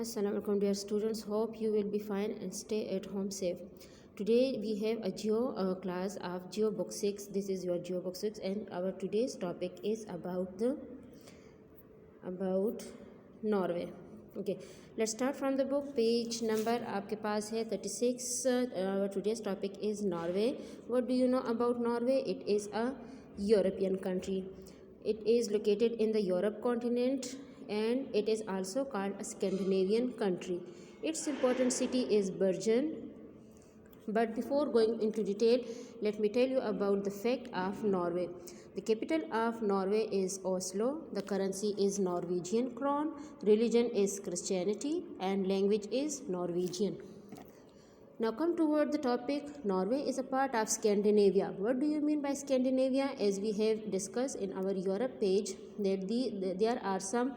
Assalamu alaikum dear students, hope you will be fine and stay at home safe. Today we have a geo class of Geo Book 6. This is your Geo Book 6 and our today's topic is about Norway. Okay, let's start from the book. Page number आपके पास है 36. Our today's topic is Norway. What do you know about Norway? It is a European country. It is located in the Europe continent and it is also called a Scandinavian country. Its important city is Bergen. But before going into detail, let me tell you about the fact of Norway. The capital of Norway is Oslo. The currency is Norwegian krone. Religion is Christianity and language is Norwegian. Now come toward the topic. Norway is a part of Scandinavia. What do you mean by Scandinavia? As we have discussed in our Europe page, that there are some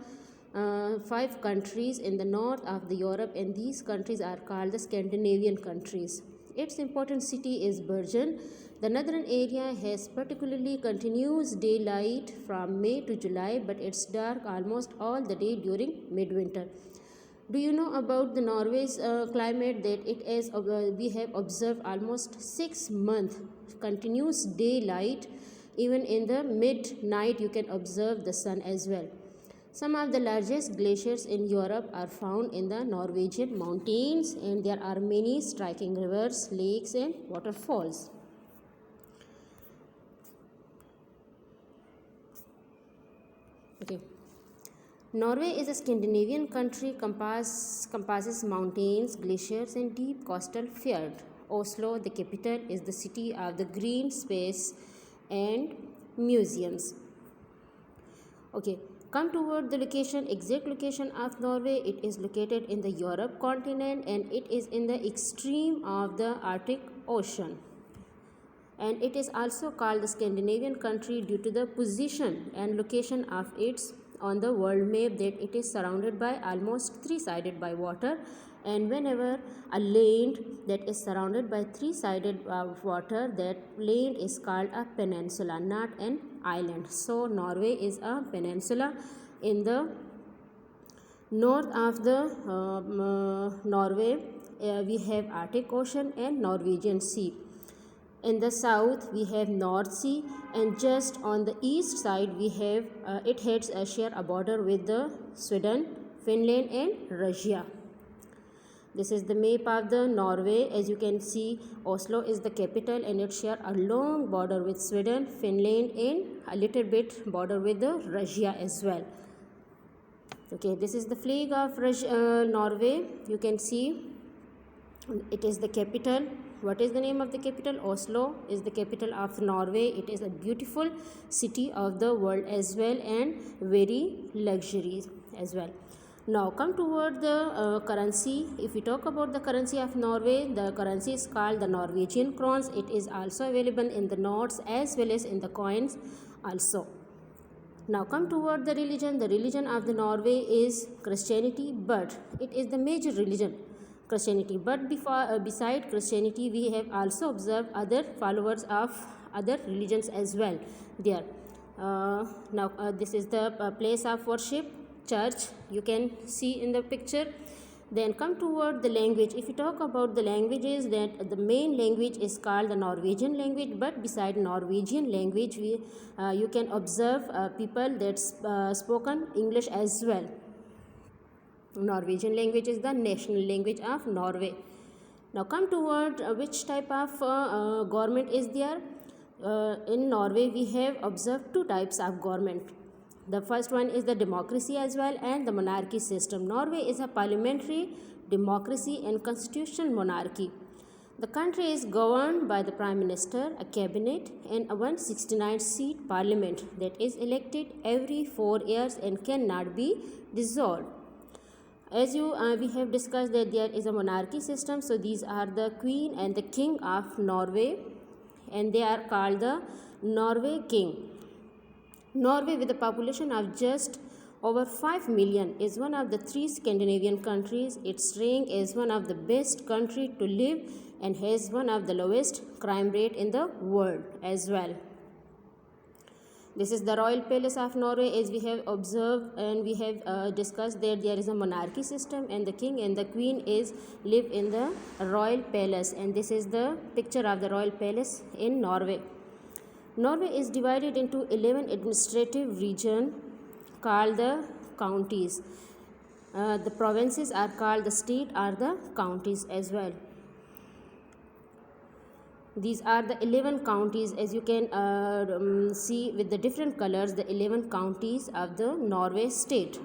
5 countries in the north of the Europe, and these countries are called the Scandinavian countries. Its important city is Bergen. The northern area has particularly continuous daylight from May to July, but it's dark almost all the day during midwinter. Do you know about the Norway's climate? That it is we have observed almost 6 months continuous daylight. Even in the midnight you can observe the sun as well. Some of the largest glaciers in Europe are found in the Norwegian mountains, and there are many striking rivers, lakes and waterfalls. Okay. Norway is a Scandinavian country, compasses mountains, glaciers and deep coastal fjord. Oslo, the capital, is the city of the green space and museums. Okay. Come toward the exact location of Norway. It is located in the Europe continent and it is in the extreme of the Arctic Ocean. And it is also called the Scandinavian country due to the position and location of its on the world map, that it is surrounded by almost 3-sided by water, and whenever a land that is surrounded by 3-sided water, that land is called a peninsula, not an island. So Norway is a peninsula. In the north of the Norway we have Arctic Ocean and Norwegian Sea. In the south we have North Sea, and just on the east side we have it has share a border with the Sweden, Finland and Russia. This is the map of the Norway. As you can see, Oslo is the capital and it share a long border with Sweden, Finland and a little bit border with the Russia as well. Okay, this is the flag of Norway. You can see it is the capital. What is the name of the capital? Oslo is the capital of Norway. It is a beautiful city of the world as well and very luxurious as well. Now come toward the currency. If we talk about the currency of Norway, the currency is called the Norwegian crowns. It is also available in the notes as well as in the coins also. Now come toward the religion. The religion of the Norway is Christianity, but it is the major religion, Christianity. But beside Christianity we have also observed other followers of other religions as well there. This is the place of worship, church, you can see in the picture. Then come toward the language. If you talk about the languages, that the main language is called the Norwegian language, but beside Norwegian language you can observe people that spoken English as well. Norwegian language is the national language of Norway. Now come toward which type of government is there. In Norway we have observed 2 types of government. The first one is the democracy as well and the monarchy system. Norway is a parliamentary democracy and constitutional monarchy. The country is governed by the Prime Minister, a cabinet and a 169-seat parliament that is elected every 4 years and cannot be dissolved. As we have discussed that there is a monarchy system, so these are the Queen and the King of Norway, and they are called the Norway King. Norway, with a population of just over 5 million, is one of the 3 Scandinavian countries. Its rank is one of the best country to live and has one of the lowest crime rate in the world as well. This is the royal palace of Norway. As we have observed and we have discussed that there is a monarchy system and the king and the queen live in the royal palace, and this is the picture of the royal palace in Norway. Norway is divided into 11 administrative regions called the counties. The provinces are called the state or the counties as well. These are the 11 counties, as you can see with the different colors, the 11 counties of the Norway state.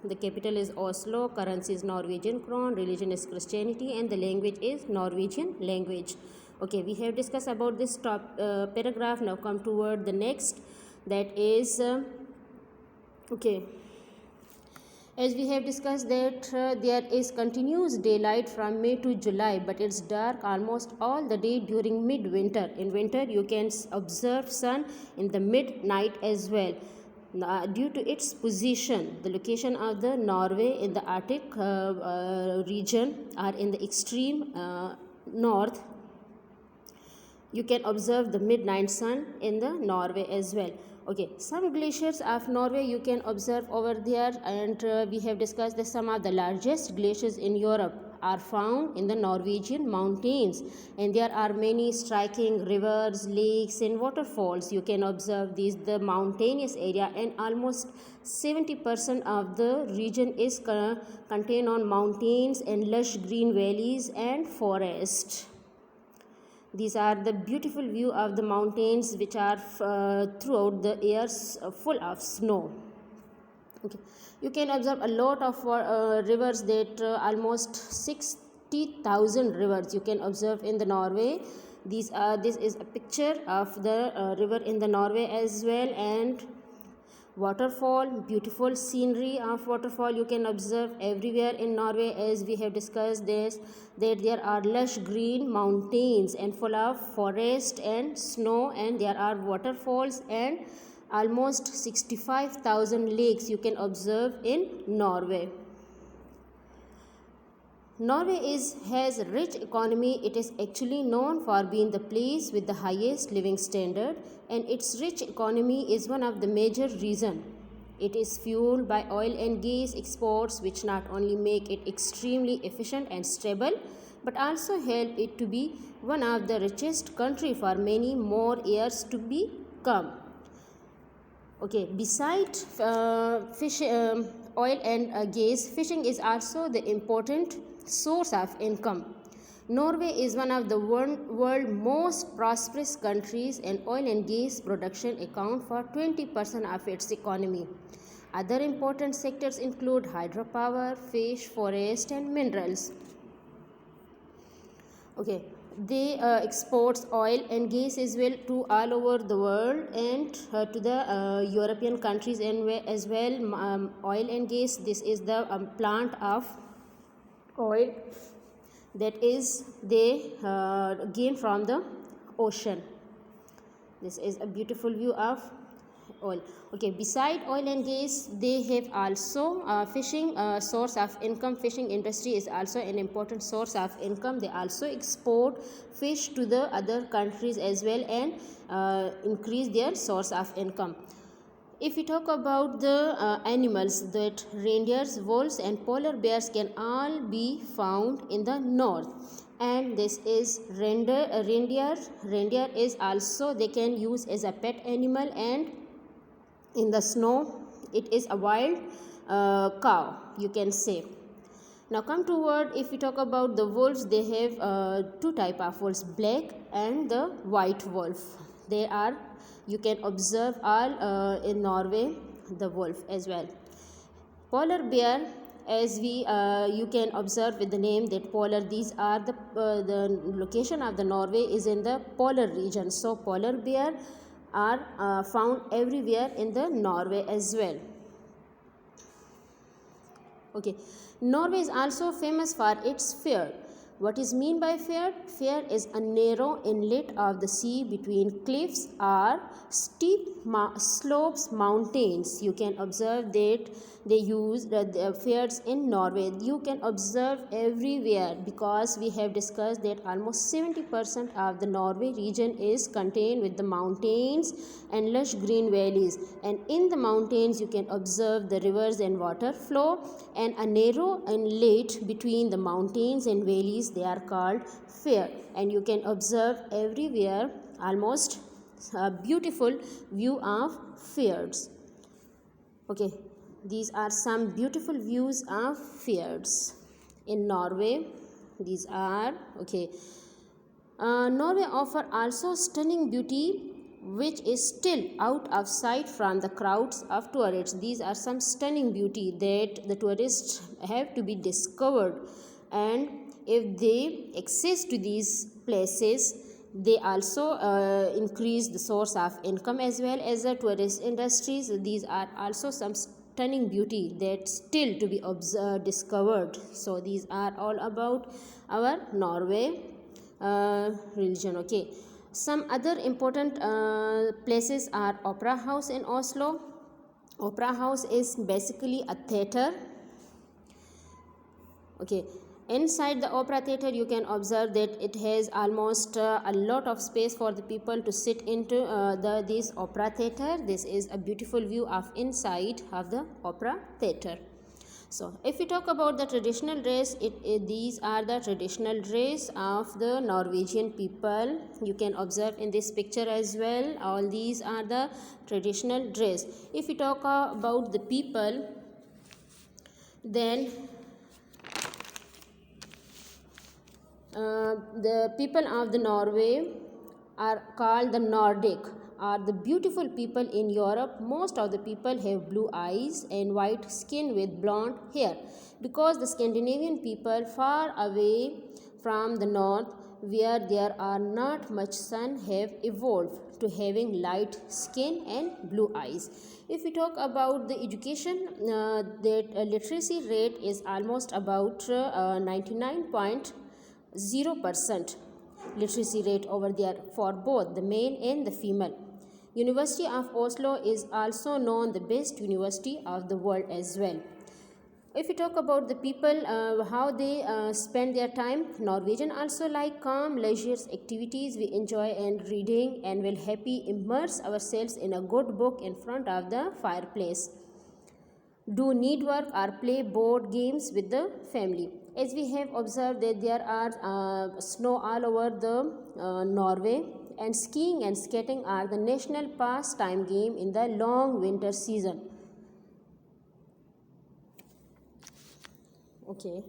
The capital is Oslo, currency is Norwegian krone, religion is Christianity, and the language is Norwegian language. Okay, we have discussed about this top paragraph. Now come toward the next, that is as we have discussed that there is continuous daylight from May to July, but it's dark almost all the day during midwinter. In winter you can observe sun in the midnight as well. Due to its position, the location of the Norway in the Arctic region are in the extreme north, you can observe the midnight sun in the Norway as well. Okay, some glaciers of Norway you can observe over there, and we have discussed that some of the largest glaciers in Europe are found in the Norwegian mountains, and there are many striking rivers, lakes and waterfalls. You can observe these, the mountainous area, and almost 70% of the region is contained on mountains and lush green valleys and forests. These are the beautiful view of the mountains which are throughout the years full of snow. Okay. You can observe a lot of rivers, that almost 60,000 rivers you can observe in the Norway. This is a picture of the river in the Norway as well, and waterfall, beautiful scenery of waterfall you can observe everywhere in Norway. As we have discussed this, that there are lush green mountains and full of forest and snow, and there are waterfalls and almost 65,000 lakes you can observe in Norway. Norway has a rich economy. It is actually known for being the place with the highest living standard, and its rich economy is one of the major reasons. It is fueled by oil and gas exports, which not only make it extremely efficient and stable, but also help it to be one of the richest country for many more years to come. Okay, besides oil and gas, fishing is also the important source of income. Norway is one of the world's most prosperous countries, and oil and gas production account for 20% of its economy. Other important sectors include hydropower, fish, forest and minerals. Okay, they exports oil and gas as well to all over the world, and to the European countries and as well. Oil and gas, this is the plant of oil that is they gain from the ocean. This is a beautiful view of oil. Okay, beside oil and gas, they have also fishing source of income. Fishing industry is also an important source of income. They also export fish to the other countries as well, and increase their source of income. If we talk about the animals, that reindeers, wolves and polar bears can all be found in the north, and this is reindeer. Reindeer is also they can use as a pet animal, and in the snow it is a wild cow, you can say. Now come toward, if we talk about the wolves, they have two type of wolves, black and the white wolf. They are, you can observe all in Norway, the wolf as well. Polar bear, as we you can observe with the name that polar, these are the location of the Norway is in the polar region, so polar bear are found everywhere in the Norway as well. Okay, Norway is also famous for its fjord. What is mean by fjord? Fjord is a narrow inlet of the sea between cliffs or steep slopes, mountains. You can observe that they use the fairs in Norway. You can observe everywhere, because we have discussed that almost 70% of the Norway region is contained with the mountains and lush green valleys, and in the mountains you can observe the rivers and water flow, and a narrow inlet between the mountains and valleys, they are called fair, and you can observe everywhere almost a beautiful view of fjords. Okay, these are some beautiful views of fjords in Norway. These are okay. Norway offer also stunning beauty which is still out of sight from the crowds of tourists. These are some stunning beauty that the tourists have to be discovered, and if they access to these places, they also increase the source of income as well as the tourist industries. These are also some stunning beauty that still to be discovered. So these are all about our Norway religion. Okay, some other important places are Opera House in Oslo. Opera House is basically a theater. Okay, inside the opera theater you can observe that it has almost a lot of space for the people to sit into this opera theater. This is a beautiful view of inside of the opera theater. So if we talk about the traditional dress, these are the traditional dress of the Norwegian people. You can observe in this picture as well. All these are the traditional dress. If we talk about the people, then the people of the Norway are called the Nordic, are the beautiful people in Europe. Most of the people have blue eyes and white skin with blonde hair, because the Scandinavian people far away from the north, where there are not much sun, have evolved to having light skin and blue eyes. If we talk about the education, that literacy rate is almost about 99.0% literacy rate over there for both the male and the female. University of Oslo is also known the best university of the world as well. If we talk about the people, how they spend their time, Norwegian also like calm, leisure activities. We enjoy and reading and will happy immerse ourselves in a good book in front of the fireplace. Do needwork or play board games with the family. As we have observed that there are snow all over the Norway, and skiing and skating are the national pastime game in the long winter season. Okay.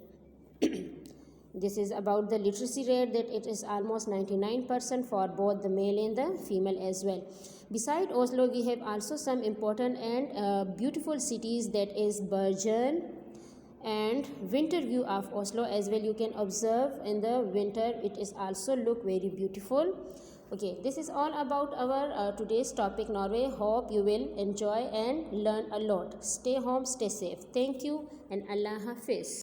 This is about the literacy rate, that it is almost 99% for both the male and the female as well. Beside Oslo, we have also some important and beautiful cities, that is Bergen and winter view of Oslo as well. You can observe in the winter, it is also look very beautiful. Okay, this is all about our today's topic, Norway. Hope you will enjoy and learn a lot. Stay home, stay safe. Thank you, and Allah Hafiz.